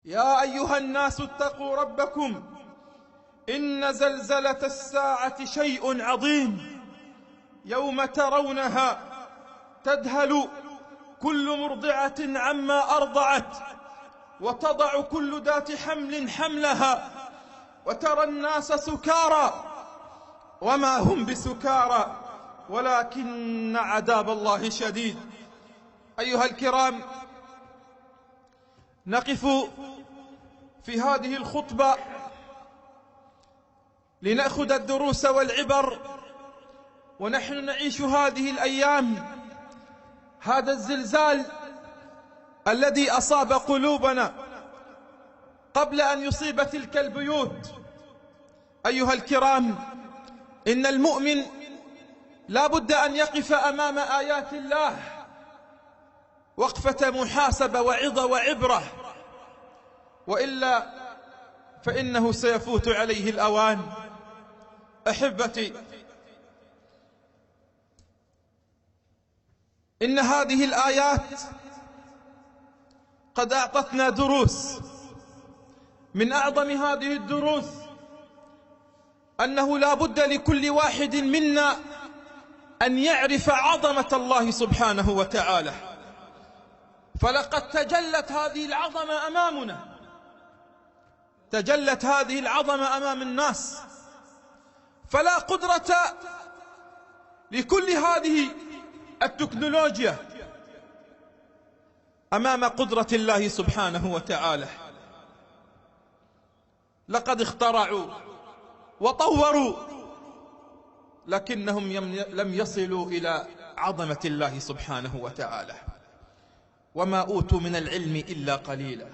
يا أيها الناس اتقوا ربكم إن زلزلة الساعة شيء عظيم يوم ترونها تذهل كل مرضعة عما أرضعت وتضع كل ذات حمل حملها وترى الناس سكارى وما هم بسكارى ولكن عذاب الله شديد. أيها الكرام، نقف في هذه الخطبة لنأخذ الدروس والعبر ونحن نعيش هذه الأيام هذا الزلزال الذي أصاب قلوبنا قبل أن يصيب تلك البيوت. أيها الكرام، إن المؤمن لا بد أن يقف أمام آيات الله وقفة محاسبة وعظة وعبرة، وإلا فإنه سيفوت عليه الأوان. أحبتي، إن هذه الآيات قد أعطتنا دروس. من أعظم هذه الدروس أنه لا بد لكل واحد منا أن يعرف عظمة الله سبحانه وتعالى، فلقد تجلت هذه العظمة أمامنا، تجلت هذه العظمة أمام الناس، فلا قدرة لكل هذه التكنولوجيا أمام قدرة الله سبحانه وتعالى. لقد اخترعوا وطوروا لكنهم لم يصلوا إلى عظمة الله سبحانه وتعالى، وما أوتوا من العلم إلا قليلا.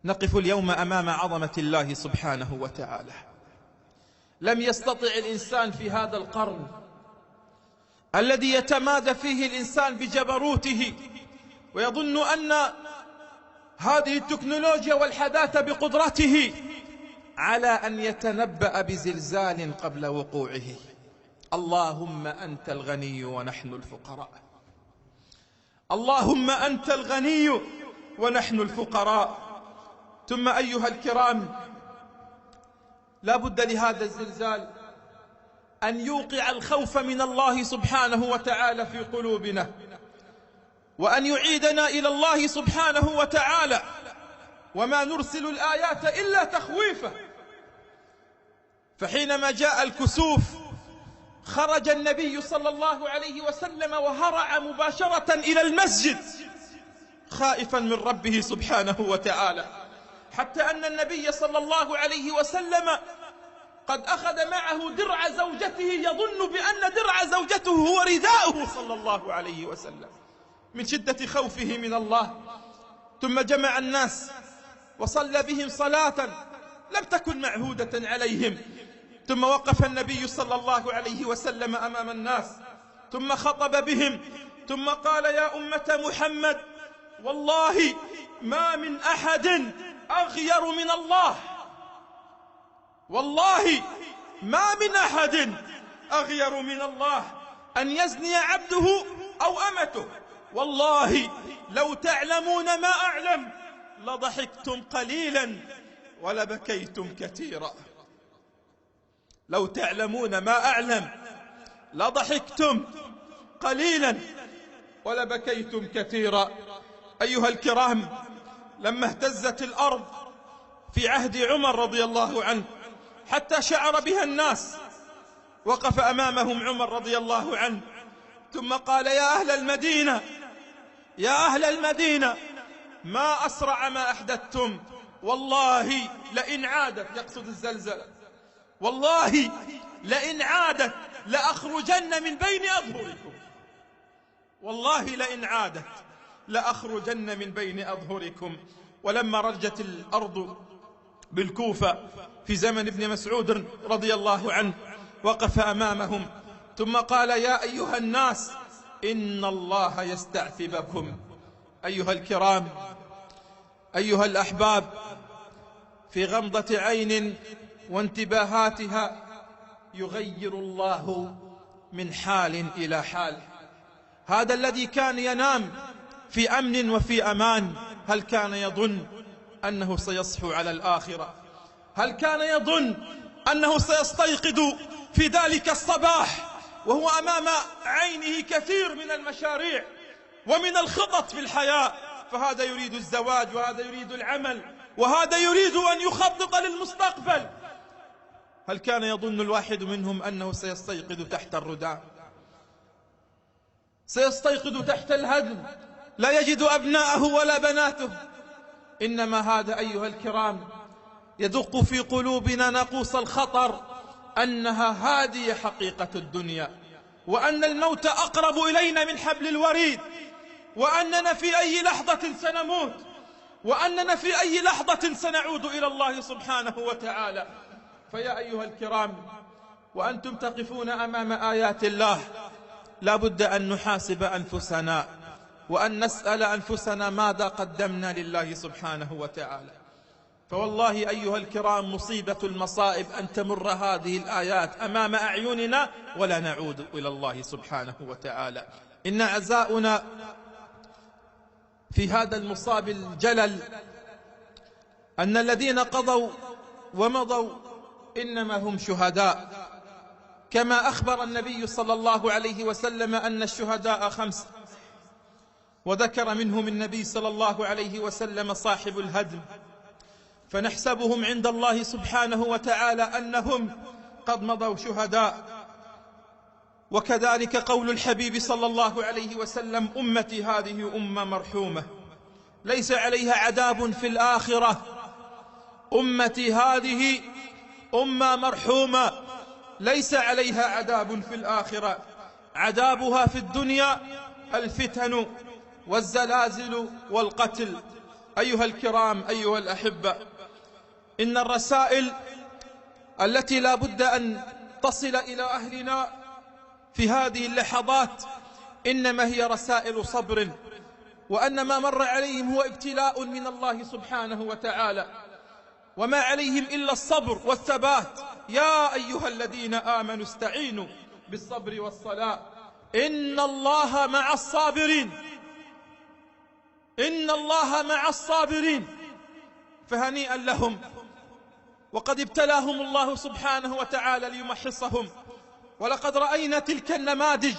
نقف اليوم أمام عظمة الله سبحانه وتعالى. لم يستطع الإنسان في هذا القرن الذي يتمادى فيه الإنسان بجبروته ويظن أن هذه التكنولوجيا والحداثة بقدرته على أن يتنبأ بزلزال قبل وقوعه. اللهم أنت الغني ونحن الفقراء، اللهم أنت الغني ونحن الفقراء. ثم أيها الكرام، لا بد لهذا الزلزال أن يوقع الخوف من الله سبحانه وتعالى في قلوبنا، وأن يعيدنا إلى الله سبحانه وتعالى. وما نرسل الآيات إلا تخويفا. فحينما جاء الكسوف خرج النبي صلى الله عليه وسلم وهرع مباشرة إلى المسجد خائفا من ربه سبحانه وتعالى، حتى أن النبي صلى الله عليه وسلم قد أخذ معه درع زوجته يظن بأن درع زوجته هو رداؤه صلى الله عليه وسلم من شدة خوفه من الله. ثم جمع الناس وصلى بهم صلاة لم تكن معهودة عليهم. ثم وقف النبي صلى الله عليه وسلم أمام الناس ثم خطب بهم ثم قال: يا أمة محمد، والله ما من أحد أغير من الله، والله ما من أحد أغير من الله أن يزني عبده أو أمته. والله لو تعلمون ما أعلم لضحكتم قليلا ولبكيتم كثيرا. لو تعلمون ما أعلم لضحكتم قليلا ولبكيتم كثيرا. أيها الكرام، لما اهتزت الأرض في عهد عمر رضي الله عنه حتى شعر بها الناس، وقف أمامهم عمر رضي الله عنه ثم قال: يا أهل المدينة، يا أهل المدينة، ما أسرع ما أحدثتم، والله لئن عادت، يقصد الزلزلة، والله لئن عادت لأخرجن من بين أظهركم، والله لئن عادت لأخرجن من بين أظهركم. ولما رجت الأرض بالكوفة في زمن ابن مسعود رضي الله عنه وقف أمامهم ثم قال: يا أيها الناس إن الله يستعفي بكم. أيها الكرام، أيها الأحباب، في غمضة عين وانتباهاتها يغير الله من حال إلى حال. هذا الذي كان ينام في أمن وفي أمان هل كان يظن أنه سيصحو على الآخرة؟ هل كان يظن أنه سيستيقظ في ذلك الصباح وهو أمام عينه كثير من المشاريع ومن الخطط في الحياة؟ فهذا يريد الزواج، وهذا يريد العمل، وهذا يريد أن يخطط للمستقبل. هل كان يظن الواحد منهم أنه سيستيقظ تحت الرداء، سيستيقظ تحت الهدم، لا يجد أبناءه ولا بناته؟ إنما هذا أيها الكرام يدق في قلوبنا ناقوس الخطر، أنها هذه حقيقة الدنيا، وأن الموت أقرب إلينا من حبل الوريد، وأننا في أي لحظة سنموت، وأننا في أي لحظة سنعود إلى الله سبحانه وتعالى. فيا أيها الكرام، وأنتم تقفون أمام آيات الله، لا بد أن نحاسب أنفسنا وأن نسأل أنفسنا ماذا قدمنا لله سبحانه وتعالى. فوالله أيها الكرام مصيبة المصائب أن تمر هذه الآيات أمام أعيننا ولا نعود إلى الله سبحانه وتعالى. إن عزاؤنا في هذا المصاب الجلل أن الذين قضوا ومضوا إنما هم شهداء، كما أخبر النبي صلى الله عليه وسلم أن الشهداء 5، وذكر منهم النبي صلى الله عليه وسلم صاحب الهدم، فنحسبهم عند الله سبحانه وتعالى أنهم قد مضوا شهداء. وكذلك قول الحبيب صلى الله عليه وسلم: أمتي هذه أمة مرحومة ليس عليها عذاب في الآخرة. أمتي هذه أمة مرحومة ليس عليها عذاب في الآخرة، عذابها في الدنيا الفتن والزلازل والقتل. أيها الكرام، أيها الأحبة، إن الرسائل التي لا بد أن تصل إلى أهلنا في هذه اللحظات إنما هي رسائل صبر، وأن ما مر عليهم هو ابتلاء من الله سبحانه وتعالى، وما عليهم إلا الصبر والثبات. يا أيها الذين آمنوا استعينوا بالصبر والصلاة إن الله مع الصابرين، إن الله مع الصابرين. فهنيئا لهم، وقد ابتلاهم الله سبحانه وتعالى ليمحصهم. ولقد رأينا تلك النماذج،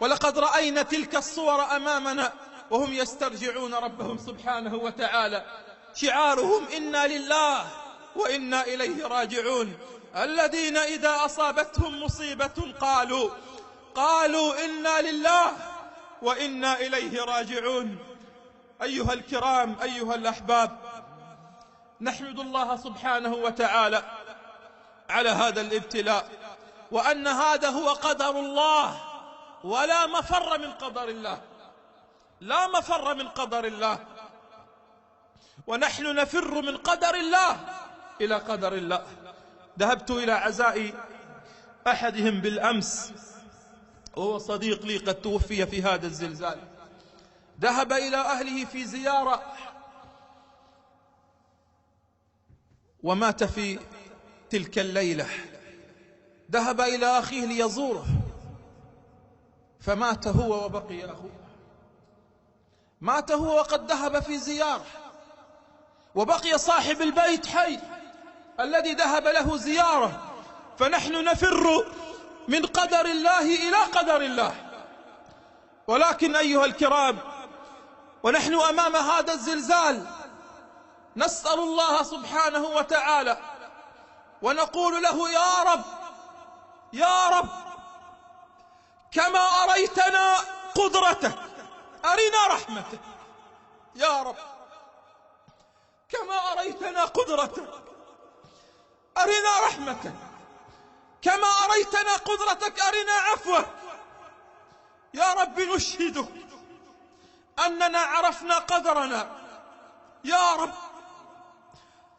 ولقد رأينا تلك الصور أمامنا وهم يسترجعون ربهم سبحانه وتعالى، شعارهم إنا لله وإنا إليه راجعون. الذين إذا أصابتهم مصيبة قالوا إنا لله وإنا إليه راجعون. أيها الكرام، أيها الأحباب، نحمد الله سبحانه وتعالى على هذا الابتلاء، وأن هذا هو قدر الله، ولا مفر من قدر الله، لا مفر من قدر الله. ونحن نفر من قدر الله إلى قدر الله. ذهبت إلى عزاء أحدهم بالأمس، وهو صديق لي قد توفي في هذا الزلزال. ذهب إلى أهله في زيارة ومات في تلك الليلة. ذهب إلى أخيه ليزوره فمات هو وبقي أخوه. مات هو وقد ذهب في زيارة، وبقي صاحب البيت حي الذي ذهب له زيارة. فنحن نفر من قدر الله إلى قدر الله. ولكن أيها الكرام، ونحن أمام هذا الزلزال نسأل الله سبحانه وتعالى ونقول له: يا رب، يا رب، كما أريتنا قدرتك أرنا رحمتك. يا رب، كما أريتنا قدرتك أرنا رحمتك، كما أريتنا قدرتك أرنا عفوك. يا رب، نشهدك أننا عرفنا قدرنا. يا رب،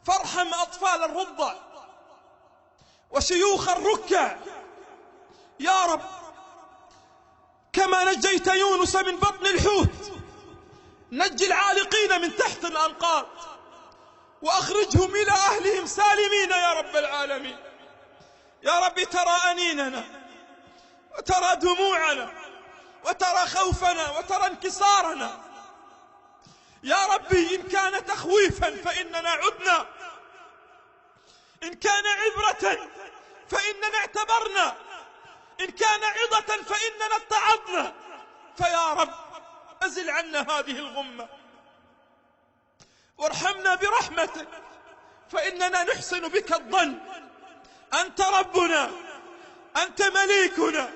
فارحم أطفال الرضع وشيوخ الركع. يا رب، كما نجيت يونس من بطن الحوت نجي العالقين من تحت الأنقاض وأخرجهم إلى أهلهم سالمين يا رب العالمين. يا رب، ترى أنيننا وترى دموعنا وترى خوفنا وترى انكسارنا. يا ربي إن كان تخويفا فإننا عدنا، إن كان عبرة فإننا اعتبرنا، إن كان عظة فإننا اتعظنا. فيا رب أزل عنا هذه الغمة وارحمنا برحمتك، فإننا نحسن بك الظن. أنت ربنا، أنت مليكنا،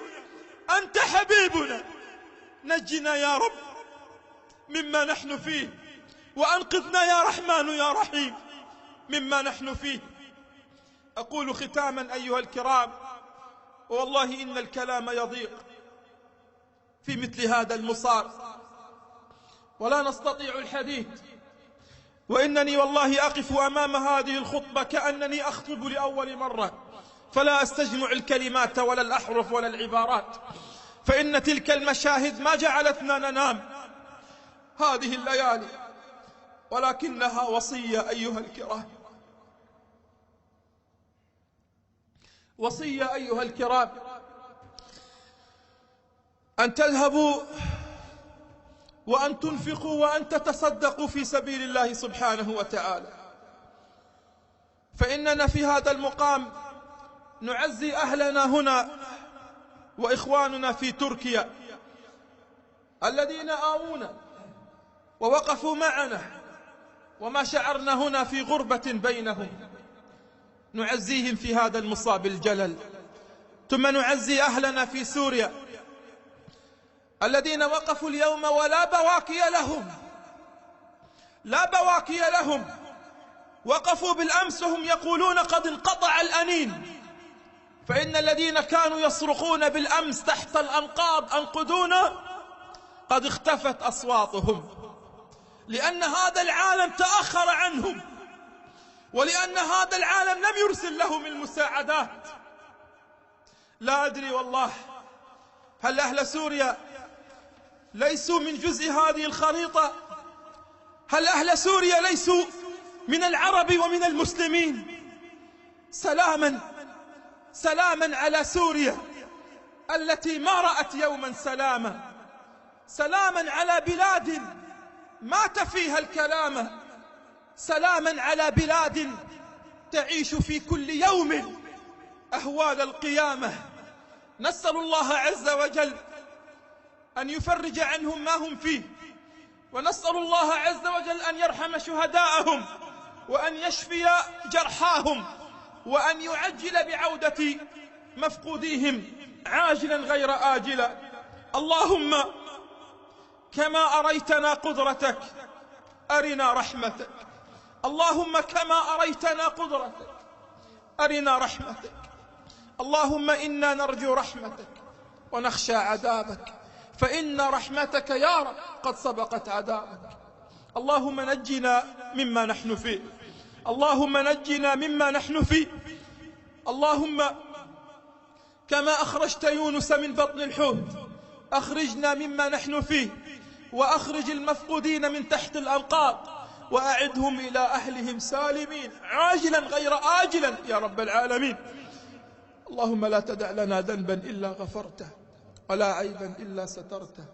أنت حبيبنا. نجنا يا رب مما نحن فيه، وأنقذنا يا رحمن يا رحيم مما نحن فيه. أقول ختاما أيها الكرام، والله إن الكلام يضيق في مثل هذا المصار ولا نستطيع الحديث، وإنني والله أقف أمام هذه الخطبة كأنني أخطب لأول مرة، فلا أستجمع الكلمات ولا الأحرف ولا العبارات، فإن تلك المشاهد ما جعلتنا ننام هذه الليالي، ولكنها وصية أيها الكرام، وصية أيها الكرام، أن تذهبوا وأن تنفقوا وأن تتصدقوا في سبيل الله سبحانه وتعالى. فإننا في هذا المقام نعزي أهلنا هنا وإخواننا في تركيا الذين آوونا ووقفوا معنا، وما شعرنا هنا في غربة بينهم. نعزيهم في هذا المصاب الجلل. ثم نعزي أهلنا في سوريا الذين وقفوا اليوم ولا بواكي لهم، لا بواكي لهم. وقفوا بالأمس وهم يقولون قد انقطع الأنين، فإن الذين كانوا يصرخون بالأمس تحت الأنقاض أنقذونا قد اختفت أصواتهم، لأن هذا العالم تأخر عنهم، ولأن هذا العالم لم يرسل لهم المساعدات. لا أدري والله هل أهل سوريا ليسوا من جزء هذه الخريطة؟ هل أهل سوريا ليسوا من العرب ومن المسلمين؟ سلاما سلاما على سوريا التي ما رأت يوما سلاما، سلاما على بلاد مات فيها الكلام، سلاما على بلاد تعيش في كل يوم أهوال القيامة. نسأل الله عز وجل أن يفرج عنهم ما هم فيه، ونسأل الله عز وجل أن يرحم شهداءهم، وأن يشفي جرحاهم، وأن يعجل بعودة مفقوديهم عاجلا غير آجلا. اللهم كما أريتنا قدرتك أرنا رحمتك، اللهم كما أريتنا قدرتك أرنا رحمتك. اللهم إنا نرجو رحمتك ونخشى عذابك، فإن رحمتك يا رب قد سبقت عذابك. اللهم نجنا مما نحن فيه، اللهم نجنا مما نحن فيه. اللهم كما أخرجت يونس من بطن الحوت أخرجنا مما نحن فيه، وأخرج المفقودين من تحت الأنقاض، وأعدهم إلى أهلهم سالمين عاجلا غير آجلا يا رب العالمين. اللهم لا تدع لنا ذنبا إلا غفرته، ولا عيبا إلا سترته،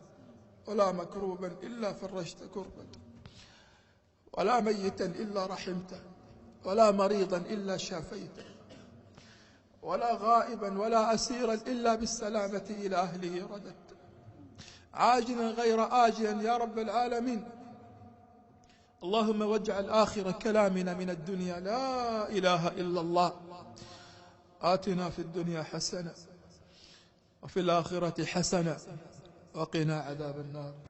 ولا مكروبا إلا فرجت كربته، ولا ميتا إلا رحمته، ولا مريضا إلا شافيته، ولا غائبا ولا أسيرا إلا بالسلامة إلى أهله رددته، عاجلا غير آجلا يا رب العالمين. اللهم واجعل آخر كلامنا من الدنيا لا إله إلا الله. آتنا في الدنيا حسنة وفي الآخرة حسنة وقنا عذاب النار.